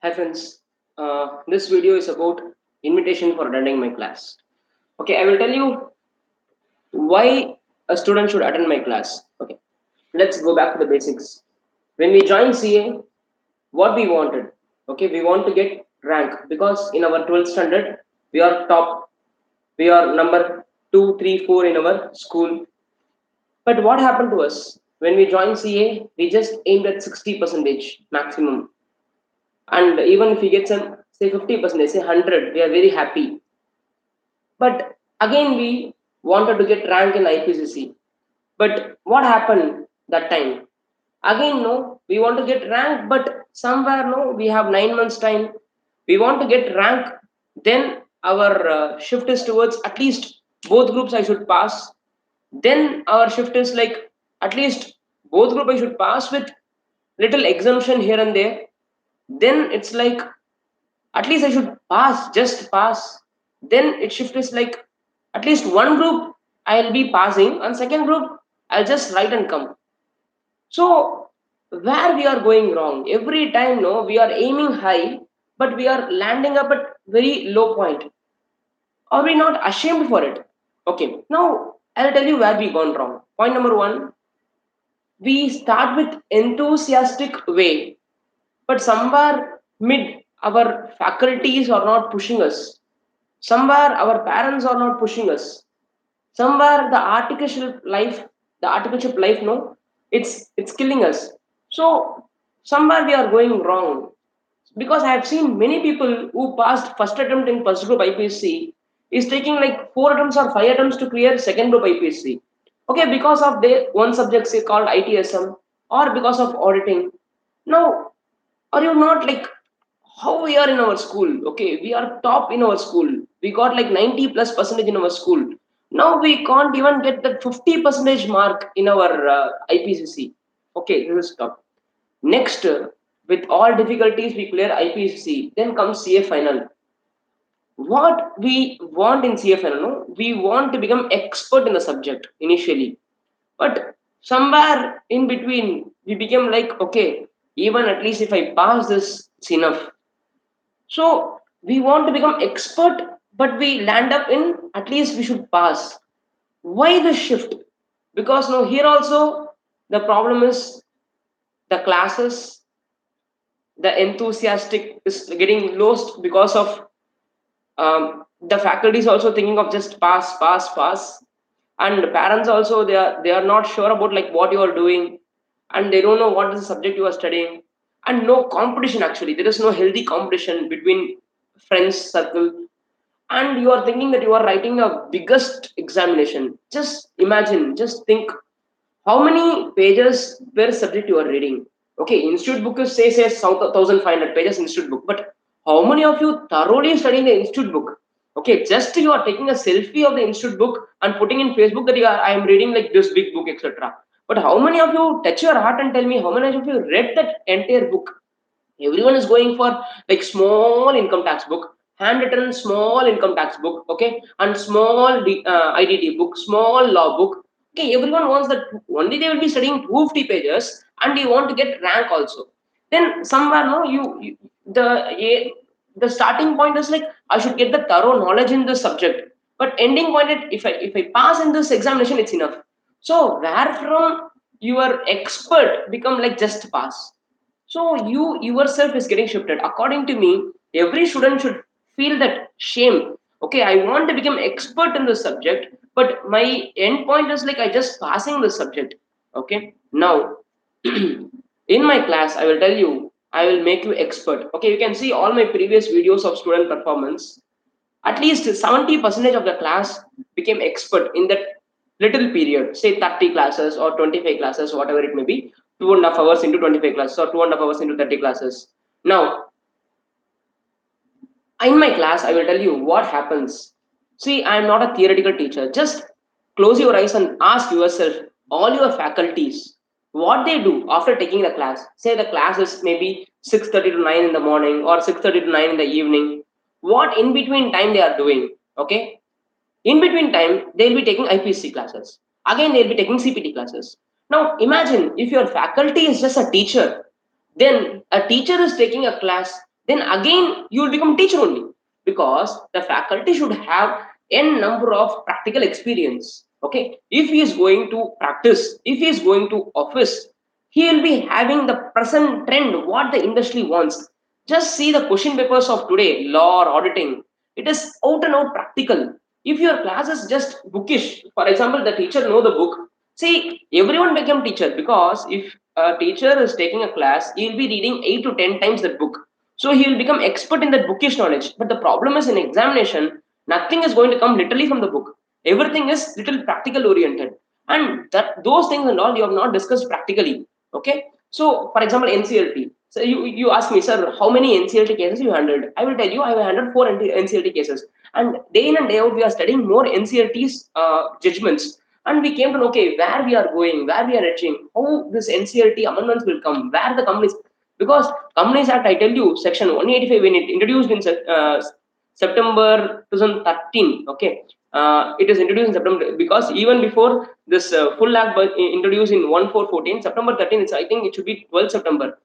Hi friends, this video is about invitation for attending my class. Okay, I will tell you why a student should attend my class. Okay, let's go back to the basics. When we join CA, what we wanted? Okay, we want to get rank because in our 12th standard we are top, we are number 2, 3, 4 in our school. But what happened to us when we joined CA? We just aimed at 60 percentage maximum, and even if we get some say 50%, say 100, we are very happy. But again, we wanted to get rank in IPCC. But what happened that time? Again, no, we want to get rank, but somewhere, no, we have 9 months time. We want to get rank. Then our shift is towards at least both groups I should pass. Then our shift is like at least both group I should pass with little exemption here and there. Then it's like at least I should pass, just pass. Then it shift is like at least one group I'll be passing, and second group I'll just write and come. So where we are going wrong? Every time, no, we are aiming high, but we are landing up at very low point. Are we not ashamed for it? Okay, now I'll tell you where we gone wrong. Point number one: we start with enthusiastic way, but somewhere mid our faculties are not pushing us. Somewhere our parents are not pushing us. Somewhere the artificial life, no, it's killing us. So somewhere we are going wrong because I have seen many people who passed first attempt in first group IPSC is taking like 4 attempts or 5 attempts to clear second group IPSC. Okay, because of the one subject say called ITSM or because of auditing. Now, are you not like how we are in our school? Okay, we are top in our school. We got like 90 plus percentage in our school. Now we can't even get that 50 percentage mark in our IPCC. Okay, this is top. Next, with all difficulties, we clear IPCC. Then comes CA final. What we want in CA final, no? We want to become expert in the subject initially, but somewhere in between, we became like, okay, even at least if I pass this, it's enough. So we want to become expert, but we land up in at least we should pass. Why the shift? Because now here also the problem is the classes, the enthusiastic is getting lost because of the faculty is also thinking of just pass, pass, pass, and the parents also they are not sure about like what you are doing, and they don't know what is the subject you are studying, and no competition actually. There is no healthy competition between friends circle, and you are thinking that you are writing a biggest examination. Just imagine, just think how many pages per subject you are reading. Okay, institute book is say 1500 pages institute book, but how many of you thoroughly studying the institute book? Okay, just you are taking a selfie of the institute book and putting in Facebook that I am reading like this big book, etc. But how many of you touch your heart and tell me how many of you read that entire book? Everyone is going for like small income tax book, handwritten small income tax book, okay, and small IDD book, small law book. Okay, everyone wants that. Only they will be studying 250 pages, and you want to get rank also. Then somewhere, no, the the starting point is like I should get the thorough knowledge in this subject, but ending point if I pass in this examination, it's enough. So where from your expert become like just pass? So you yourself is getting shifted. According to me, every student should feel that shame. Okay, I want to become expert in this subject, but my end point is like I just passing the subject. Okay, now in my class I will tell you, I will make you expert. Okay, you can see all my previous videos of student performance. At least 70% of the class became expert in that little period, say 30 classes or 25 classes, whatever it may be, 2.5 hours into 25 classes or 2.5 hours into 30 classes. Now, in my class, I will tell you what happens. See, I am not a theoretical teacher. Just close your eyes and ask yourself, all your faculties, what they do after taking the class. Say the class is maybe 6:30 to 9 in the morning or 6:30 to 9 in the evening. What in between time they are doing? Okay, in between time, they'll be taking IPC classes. Again, they'll be taking CPT classes. Now, imagine if your faculty is just a teacher, then a teacher is taking a class then again you will become teacher only, because the faculty should have n number of practical experience. Okay, if he is going to practice, if he is going to office, he will be having the present trend what the industry wants. Just see the question papers of today, law or auditing. It is out and out practical. If your class is just bookish, for example, the teacher know the book. See, everyone become teacher, because if a teacher is taking a class, he will be reading 8 to 10 times that book, so he will become expert in that bookish knowledge. But the problem is, in examination, nothing is going to come literally from the book. Everything is little practical oriented, and that those things and all you have not discussed practically. Okay, so for example, nclt. So you ask me, sir, how many nclt cases you handled? I will tell you, I have handled four nclt cases, and day in and day out we are studying more nclt's judgments. And we came to know, okay, where we are going, where we are reaching, how this nclt amendments will come, where the companies, because Companies Act, I tell you, Section 185, when it introduced in September 2013, okay, it is introduced in September, because even before this full act was introduced in 1414, September 13, I think it should be 12 September.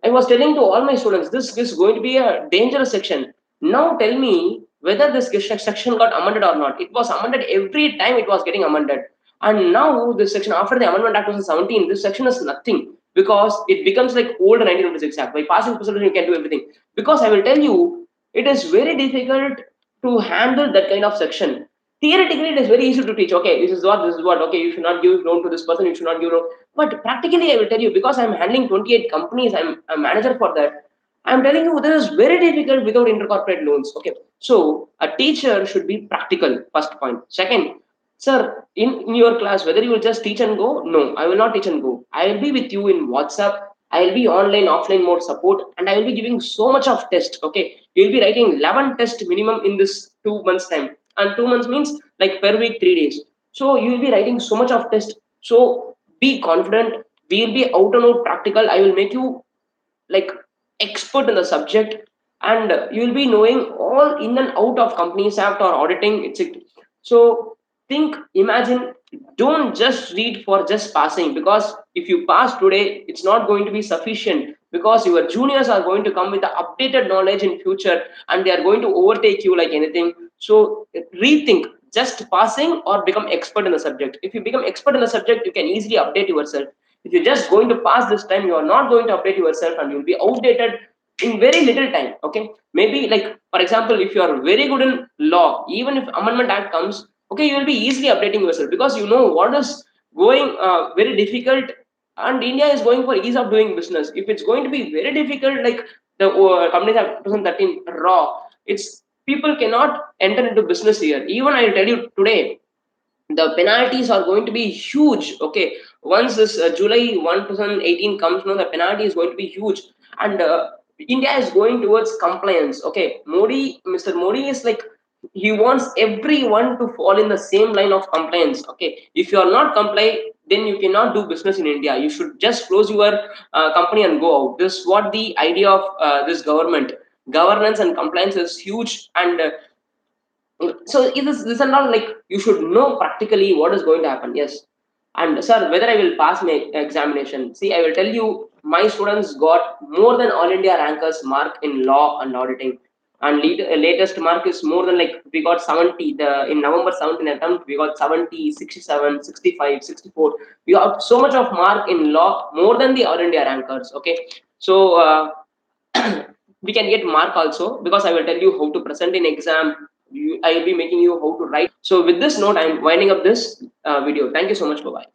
I was telling to all my students, this is going to be a dangerous section. Now tell me whether this section got amended or not. It was amended every time, it was getting amended. And now this section, after the Amendment Act 2017, this section is nothing, because it becomes like old 1926 Act. By passing president, you can do everything. Because I will tell you, it is very difficult to handle that kind of section. Theoretically, it is very easy to teach. Okay, this is what. Okay, you should not give loan to this person. You should not give loan. But practically, I will tell you, because I'm handling 28 companies, I'm a manager for that. I'm telling you, this is very difficult without intercorporate loans. Okay, so a teacher should be practical. First point. Second, sir, in your class, whether you will just teach and go, no, I will not teach and go. I will be with you in WhatsApp. I will be online, offline mode support, and I will be giving so much of test. Okay, you'll be writing 11 tests minimum in this 2 months time, and 2 months means like per week 3 days. So you will be writing so much of test. So be confident. We will be out and out practical. I will make you like expert in the subject, and you will be knowing all in and out of companies act or auditing, etc. So think, imagine, don't just read for just passing, because if you pass today, it's not going to be sufficient, because your juniors are going to come with the updated knowledge in future, and they are going to overtake you like anything. So rethink, just passing or become expert in the subject. If you become expert in the subject, you can easily update yourself. If you're just going to pass this time, you are not going to update yourself, and you'll be outdated in very little time. Okay, maybe like, for example, if you are very good in law, even if amendment act comes, okay, you will be easily updating yourself, because you know what is going very difficult. And India is going for ease of doing business. If it's going to be very difficult, like the companies act 2013 raw, it's people cannot enter into business here. Even I'll tell you today, the penalties are going to be huge. Okay, once this July 1 2018 comes, no, the penalty is going to be huge. And India is going towards compliance. Okay, Mr. Modi is like, he wants everyone to fall in the same line of compliance. Okay, if you are not comply, then you cannot do business in India. You should just close your company and go out. This is what the idea of this government. Governance and compliance is huge. And so it is, this are not like, you should know practically what is going to happen. Yes. And sir, whether I will pass my examination, see, I will tell you, my students got more than all India rankers mark in law and auditing. And latest mark is more than, like, we got 70, the in November 17 attempt we got 70, 67, 65, 64. We got so much of mark in law, more than the all India rankers. Okay, so we can get mark also, because I will tell you how to present in exam. I will be making you how to write. So with this note, I'm winding up this video. Thank you so much. Bye bye.